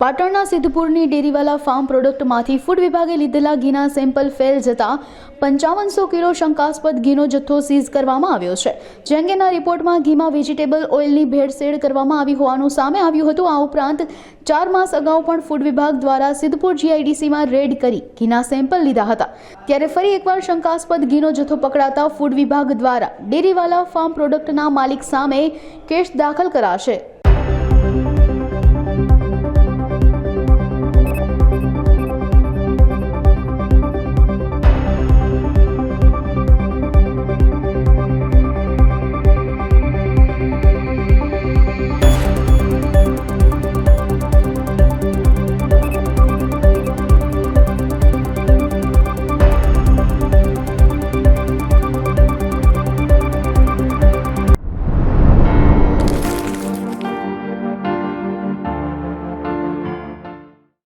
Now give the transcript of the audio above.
પાટણના સિદ્ધપુરની Deriwala farm પ્રોડક્ટમાંથી food વિભાગે લીધેલા ઘીના સેમ્પલ ફેલ જતા 5500 કિલો શંકાસ્પદ ઘીનો જથ્થો સીઝ કરવામાં આવ્યો છે। જે અંગેના રિપોર્ટમાં ઘીમાં વેજીટેબલ ઓઇલની ભેળસેળ કરવામાં આવી હોવાનું સામે આવ્યું હતું। આ ઉપરાંત 4 માસ અગાઉ પણ ફૂડ વિભાગ દ્વારા સિદ્ધપુર GIDCમાં રેડ કરી ઘીના સેમ્પલ લીધા હતા। ત્યારે ફરી એકવાર શંકાસ્પદ ઘીનો જથ્થો પકડાતા ફૂડ વિભાગ દ્વારા ડેરીવાલા ફાર્મ પ્રોડક્ટના માલિક સામે કેસ દાખલ કરાશે।